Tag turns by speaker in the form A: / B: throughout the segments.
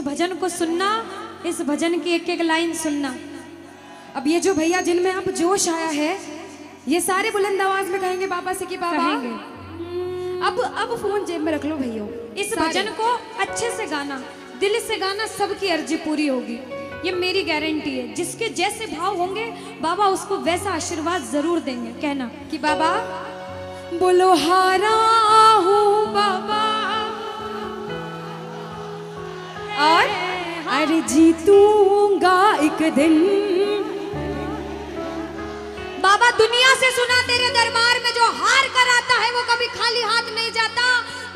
A: भजन को सुनना, इस भजन की एक एक लाइन सुनना। अब ये जो भैया जिनमें अब जोश आया है, ये सारे बुलंद आवाज में कहेंगे बाबा से कि बाबा
B: कहेंगे।
A: अब फोन जेब में रख लो भैया। इस भजन को अच्छे से गाना, दिल से गाना, सबकी अर्जी पूरी होगी, ये मेरी गारंटी है। जिसके जैसे भाव होंगे बाबा उसको वैसा आशीर्वाद जरूर देंगे। कहना कि बाबा बोलो हारा हूँ बाबा और अरे जीतूंगा एक दिन। बाबा दुनिया से सुना तेरे दरबार में जो हार कर आता है वो कभी खाली हाथ नहीं जाता।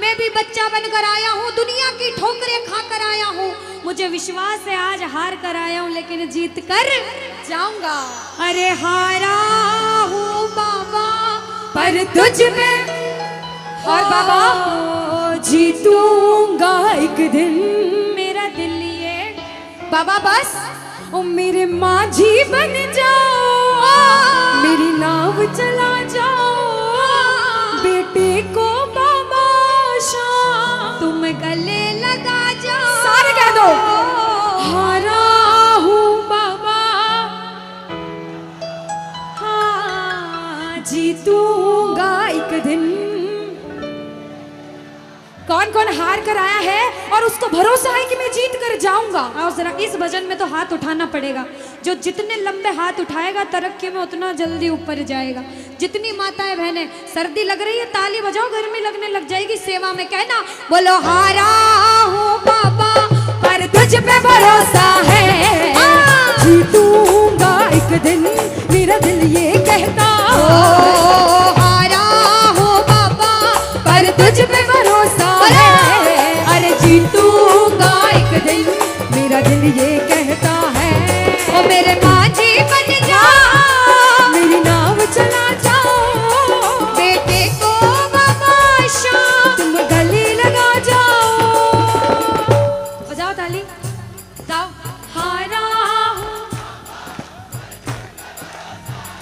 A: मैं भी बच्चा बनकर आया हूँ, दुनिया की ठोकरें खाकर आया हूँ। मुझे विश्वास है आज हार कर आया हूँ लेकिन जीत कर जाऊंगा। अरे हारा हूँ बाबा पर तुझ में और बाबा जीतूंगा एक दिन। मेरा दिल ये बाबा बस ओ मेरे माझी बन जाओ, मेरी नाव चला जाओ, बेटे को बाबा शाम तुम गले लगा जाओ। सारे कह दो हारा हूँ बाबा, हाँ जीतूंगा एक दिन। कौन कौन हार कर आया है और उसको भरोसा है कि मैं जीत कर जाऊंगा? और जरा इस भजन में तो हाथ उठाना पड़ेगा। जो जितने लंबे हाथ उठाएगा तरक्की में उतना जल्दी ऊपर जाएगा। जितनी माताएं बहनें सर्दी लग रही है ताली बजाओ, गर्मी लगने लग जाएगी सेवा में। कहना बोलो हारा हूँ बाबा पर तुझ पे भरोसा है, जीतूंगा एक दिन। मेरा दिल ये कहता हारा हूँ बाबा पर तुझ पे भरोसा है, अरे जीतूंगा एक दिन। मेरा दिल ये कहता है ओ मेरे माझी बन जाओ, मेरी नाव चला जाओ, बेटे को बाबा शाम तुम गले लगा जाओ। बजाओ ताली, जाओ हारा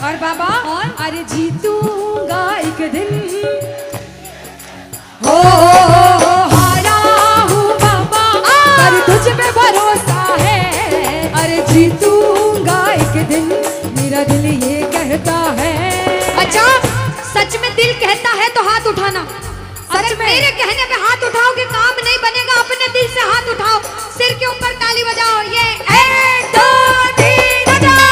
A: और बाबा और अरे जीतूंगा एक दिन। हो हारा हूँ बाबा पर तुझ पे भरोसा है, अरे जीतूंगा एक दिन। मेरा दिल ये कहता है। अच्छा सच में दिल कहता है तो हाथ उठाना। अगर मेरे कहने पे हाथ उठाओगे काम नहीं बनेगा। अपने दिल से हाथ उठाओ, सिर के ऊपर ताली बजाओ। ये 1 2 3 बजाओ।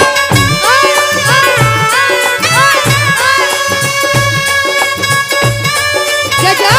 A: जय जय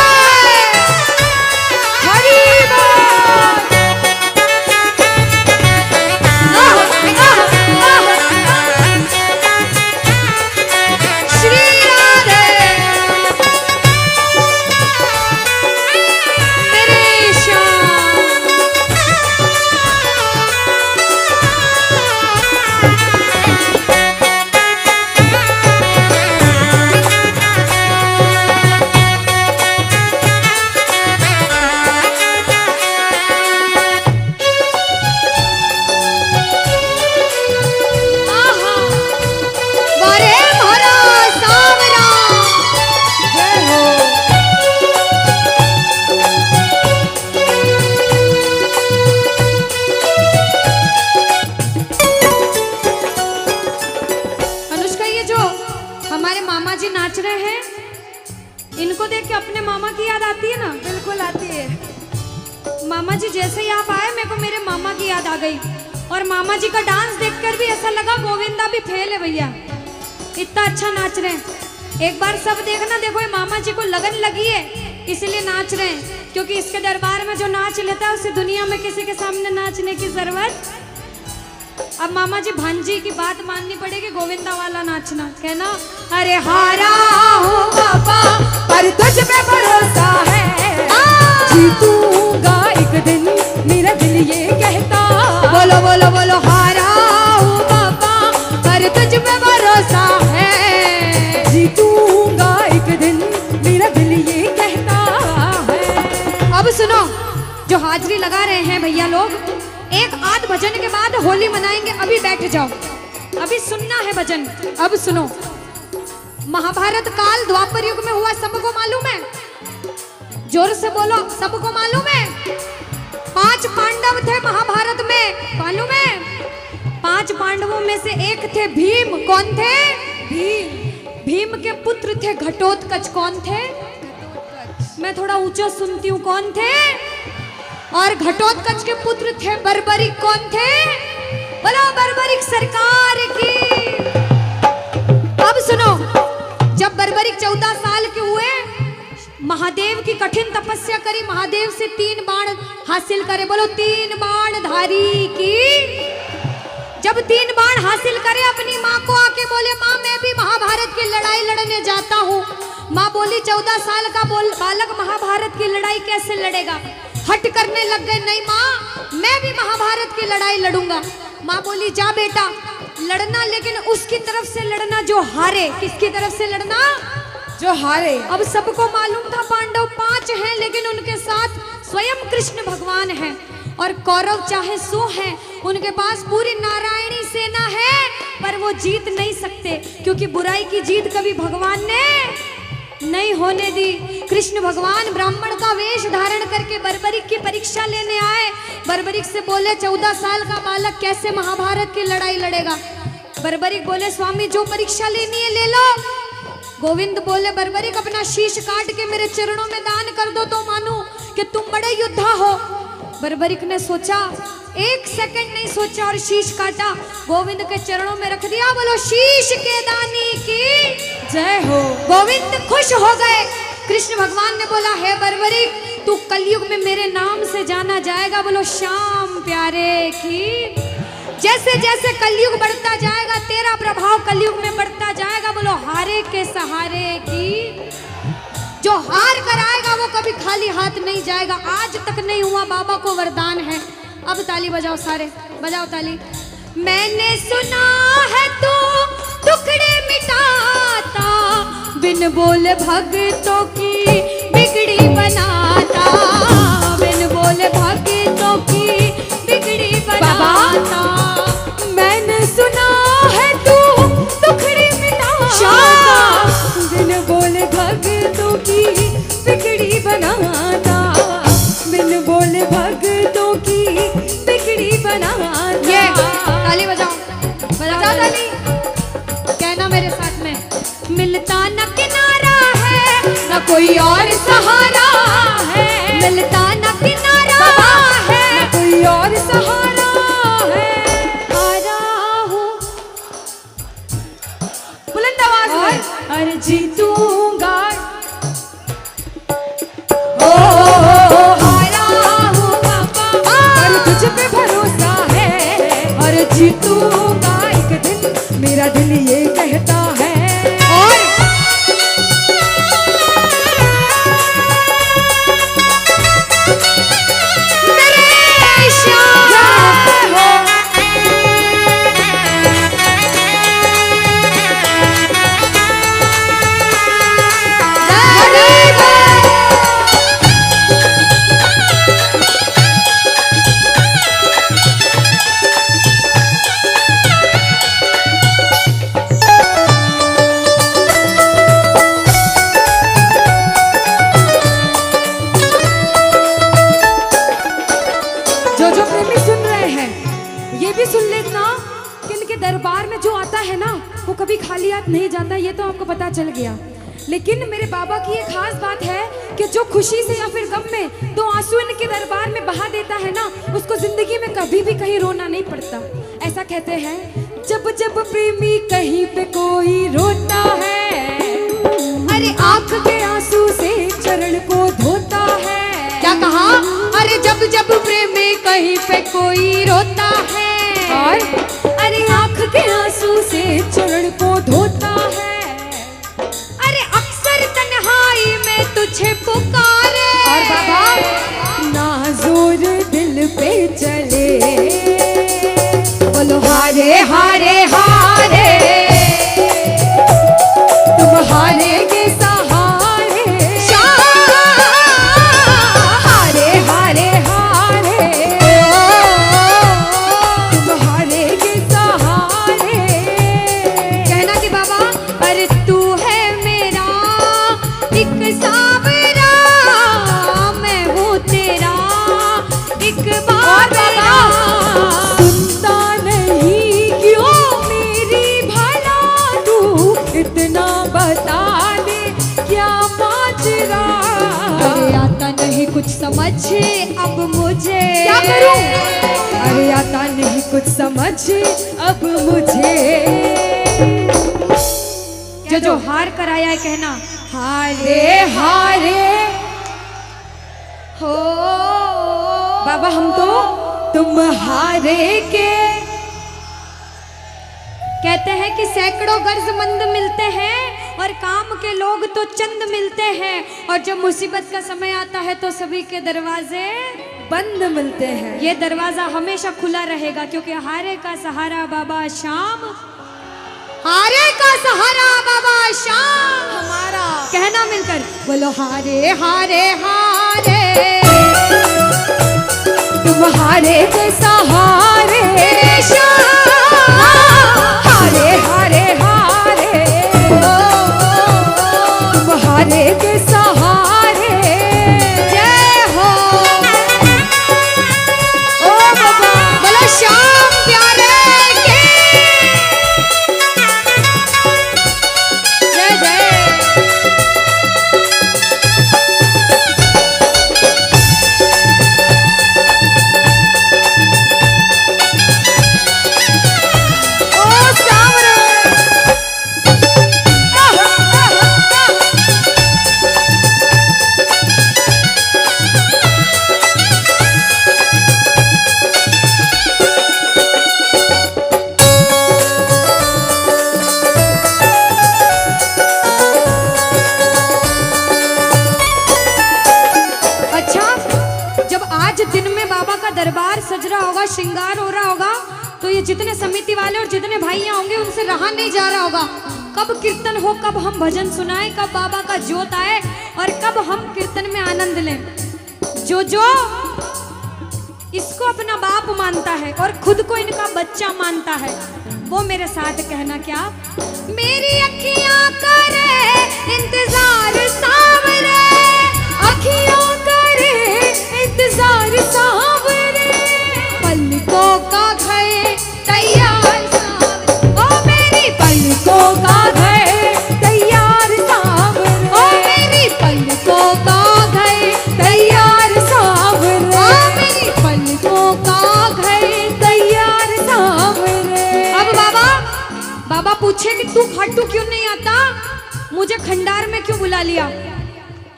A: इनको देख के अपने मामा की याद आती है ना? बिल्कुल आती है। मामा जी जैसे ही आप आए मेरे को मेरे मामा की याद आ गई। और मामा जी का डांस देखकर भी ऐसा लगा गोविंदा भी फेल है भैया, इतना अच्छा नाच रहे हैं। एक बार सब देखना, देखो ये मामा जी को लगन लगी है इसलिए नाच रहे हैं, क्योंकि इसके दरबार में जो नाच लेता है उसे दुनिया में किसी के सामने नाचने की जरूरत। अब मामा जी भांजी की बात माननी पड़ेगी, गोविंदा वाला नाचना। कहना अरे हारा हूँ बाबा पर तुझ पे भरोसा है, जीतूंगा एक दिन। मेरा दिल ये कहता बोलो बोलो बोलो हारा हूँ बाबा पर तुझ पे भरोसा है, जीतूंगा एक दिन। मेरा दिल ये कहता है। अब सुनो, जो हाजिरी लगा रहे हैं भैया लोग, एक आध भजन के बाद होली मनाएंगे। अभी बैठ जाओ, अभी सुनना है भजन। अब सुनो, महाभारत काल द्वापर युग में हुआ, सबको मालूम है? जोर से बोलो, सबको मालूम है? 5 पांडव थे में से एक थे भीम। कौन थे? भीम। भीम के पुत्र थे घटोत्कच। कौन थे? मैं थोड़ा ऊंचा सुनती हूँ। कौन थे? और घटोत्कच के पुत्र थे बर्बरिक। कौन थे? बोलो बर्बरिक सरकार की। अब सुनो, जब बर्बरिक 14 साल के हुए, महादेव की कठिन तपस्या करी, महादेव से 3 बाण हासिल करे। बोलो 3 बाण धारी की। जब 3 बाण हासिल करे, अपनी माँ को आके बोले, माँ मैं भी महाभारत की लड़ाई लड़ने जाता हूँ। माँ बोली 14 साल का बालक महाभारत की लड़ाई कैसे लड़ेगा? हट करने लग गए, नहीं माँ मैं भी महाभारत की लड़ाई लड़ूंगा। माँ बोली जा बेटा लड़ना, लेकिन उसकी तरफ से लड़ना जो हारे। किसकी तरफ से लड़ना? जो हारे। अब सबको मालूम था पांडव 5 हैं, लेकिन उनके साथ स्वयं कृष्ण भगवान हैं। और कौरव चाहे 100 हैं, उनके पास पूरी नारायणी सेना है, पर वो जीत नहीं सकते, क्योंकि बुराई की जीत कभी भगवान ने नहीं होने दी। कृष्ण भगवान ब्राह्मण का वेश धारण करके बर्बरिक की परीक्षा लेने आए। बर्बरिक से बोले 14 साल का बालक कैसे महाभारत की लड़ाई लड़ेगा? बर्बरिक बोले स्वामी जो परीक्षा लेनी है ले लो। गोविंद बोले बर्बरिक अपना शीश काट के मेरे चरणों में दान कर दो तो मानूं कि तुम बड़े योद्धा हो। बर्बरिक ने सोचा, 1 सेकंड नहीं सोचा और शीश काटा, गोविंद के चरणों में रख दिया। बोलो शीश के दानी की जय हो। गोविंद खुश हो गए। कृष्ण भगवान ने बोला हे बर्बरिक तू कलयुग में मेरे नाम से जाना जाएगा। बोलो श्याम प्यारे की। जैसे जैसे कलयुग बढ़ता जाएगा तेरा प्रभाव कलयुग में बढ़ता जाएगा। बोलो हारे के सहारे की। जो हार कर आएगा वो कभी खाली हाथ नहीं जाएगा। आज तक नहीं हुआ, बाबा को वरदान है। अब ताली बजाओ, सारे बजाओ ताली। मैंने सुना है तू टुकड़े मिटाता, बिन बोले भक्तों की बिगड़ी बनाता, बिन बोले भक्तों की बिगड़ी बनाता। मैंने सुना है तू टुकड़े मिटाता, बिन बोले भक्तों की बिगड़ी बनाता, बिन बोले भक्तों की बिगड़ी बनाता। ये ताली बजाओ, बजाओ ताली। कहना मेरे साथ में, मिलता न किनारा है न कोई और सहारा है, मिलता न किनारा है न कोई और सहारा है। हारा हूँ बुलंद आवाज में, अरे जीतूंगा। ओ हारा हूँ बाबा, और तुझ पे भरोसा है, और जीतूंगा एक दिन, मेरा दिल ये कहता है। और मेरे श्याम हो। जो प्रेमी सुन रहे हैं ये भी सुन लेना कि इनके दरबार में जो आता है ना वो कभी खाली हाथ नहीं जाता, ये तो आपको पता चल गया। लेकिन मेरे बाबा की एक खास बात है कि जो खुशी से या फिर गम में 2 आंसू इनके दरबार में बहा देता है ना, उसको जिंदगी में कभी भी कहीं रोना नहीं पड़ता। ऐसा कहते हैं, जब जब प्रेमी कहीं पे कोई रोता है, अरे आंख के आंसू से चरण को धोता है। क्या कहा? अरे जब जब प्रेमी कहीं पे कोई रोता है, और अरे आंख के आंसू से चरण को धोता है। अरे अक्सर तन्हाई में तुझे पुकारे, और बाबा ना जोर दिल पे चले, बोलो हारे हारे हारे, तुम हारे के सहारे, हारे हारे हारे, तुम हारे के सहारे। कहना कि बाबा अरे तू है मेरा एक सावरा, मैं हूँ तेरा एक बार। करूं? अरे आता नहीं कुछ समझ अब मुझे। जो हार कर आया है कहना हारे हारे हो बाबा, हम तो तुम हारे के। कहते हैं कि सैकड़ों गर्जमंद मिलते हैं और काम के लोग तो चंद मिलते हैं, और जब मुसीबत का समय आता है तो सभी के दरवाजे बंद मिलते हैं। ये दरवाजा हमेशा खुला रहेगा, क्योंकि हारे का सहारा बाबा शाम, हारे का सहारा बाबा शाम हमारा। कहना मिलकर बोलो हारे हारे हारे, तुम हारे के सहारे शाम, हारे हारे हारे, तुम हारे के सहारे। जय हो ओ बाबा, बोलो शाम प्यारे के जय जय। दरबार सज रहा होगा, श्रृंगार हो रहा होगा, तो ये जितने समिति वाले और जितने भाइयां होंगे उनसे रहा नहीं जा रहा होगा। कब कीर्तन हो, कब हम भजन सुनाएं, कब बाबा का जोत आए और कब हम कीर्तन में आनंद लें। जो जो इसको अपना बाप मानता है और खुद को इनका बच्चा मानता है, वो मेरे साथ कहना क्या, मेरी अखियां करे इंतजार सावरे, अखियों करे इंतजार सावरे, पलकों का घर तैयार सावरे, ओ मेरी पलकों का घर तैयार सावरे, ओ मेरी पलकों का घर तैयार सावरे, ओ मेरी पलकों का घर तैयार सावरे। अब बाबा पूछे कि तू खाटू क्यों नहीं आता, मुझे खंडार में क्यों बुला लिया।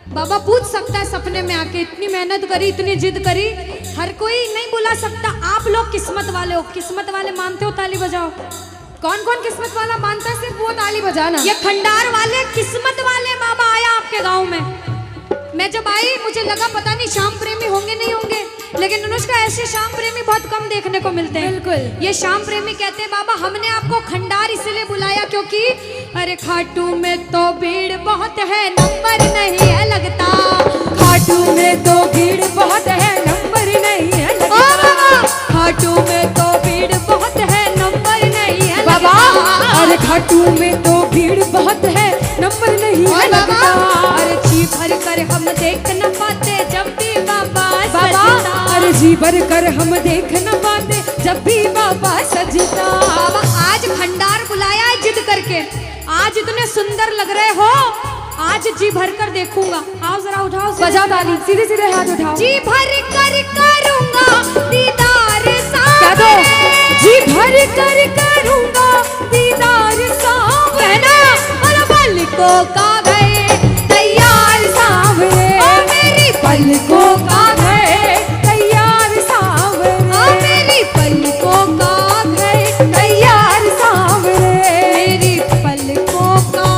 A: बाबा पूछ सकता है सपने में आके, इतनी मेहनत करी, इतनी जिद करी, हर कोई नहीं बुला सकता। आप लोग किस्मत वाले हो, किस्मत वाले मानते हो, ताली बजाओ। कौन कौन किस्मत वाला मानता है, सिर्फ वो ताली बजाना। ये खंडार वाले किस्मत वाले बाबा आया आपके गांव में। मैं जब आई मुझे लगा पता नहीं श्याम प्रेमी होंगे नहीं होंगे, लेकिन अनुष्का ऐसे श्याम प्रेमी बहुत कम देखने को मिलते हैं। बिल्कुल, ये श्याम प्रेमी कहते हैं बाबा हमने आपको खंडार इसलिए बुलाया क्योंकि अरे खाटू में तो भीड़ बहुत है, नंबर नहीं है लगता, खाटू में तो भीड़ बहुत है, नंबर नहीं है लगता, खाटू में तो भीड़ बहुत है, नंबर नहीं है बाबा, अरे खाटू में तो भीड़ बहुत है, नंबर नहीं है लगता, अरे जी भर कर हम देख न पाते जब भी बाबा सजता, अरे जी भर कर हम देख न पाते जब भी बाबा सजता। आज खंडार बुलाया है जिद करके, आज इतने सुंदर लग रहे हो, आज जी भर कर देखूंगा। आओ जरा उठाओ, बजाओ ताली, सीधे सीधे हाथ उठाओ। जी भर कर करूंगा दीदार सावरे, जी भर कर करूंगा दीदार सावरे, और पलकों का घर तैयार सावरे, ओ मेरी पलकों का घर तैयार सावरे, ओ मेरी पलकों का घर तैयार सावरे, मेरी पलकों का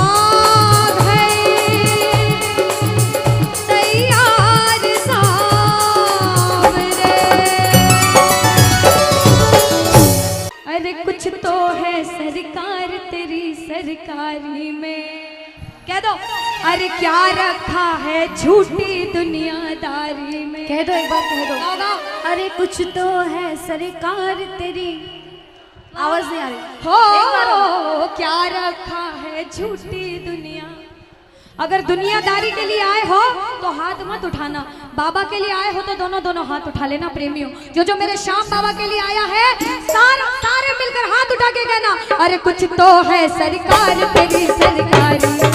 A: कुछ तो है सरकार तेरी सरकारी में, कह दो अरे क्या रखा है झूठी दुनियादारी में, कह दो एक बार, कह दो अरे कुछ तो है सरकार तेरी, आवाज नहीं आ रही हो, क्या रखा है झूठी दुनिया। अगर दुनियादारी के लिए आए हो तो हाथ मत उठाना, बाबा के लिए आए हो तो दोनों दोनों हाथ उठा लेना प्रेमियों। जो जो मेरे श्याम बाबा के लिए आया है सारे मिलकर हाथ उठा के कहना अरे कुछ तो है सरकार तेरी सरकारी।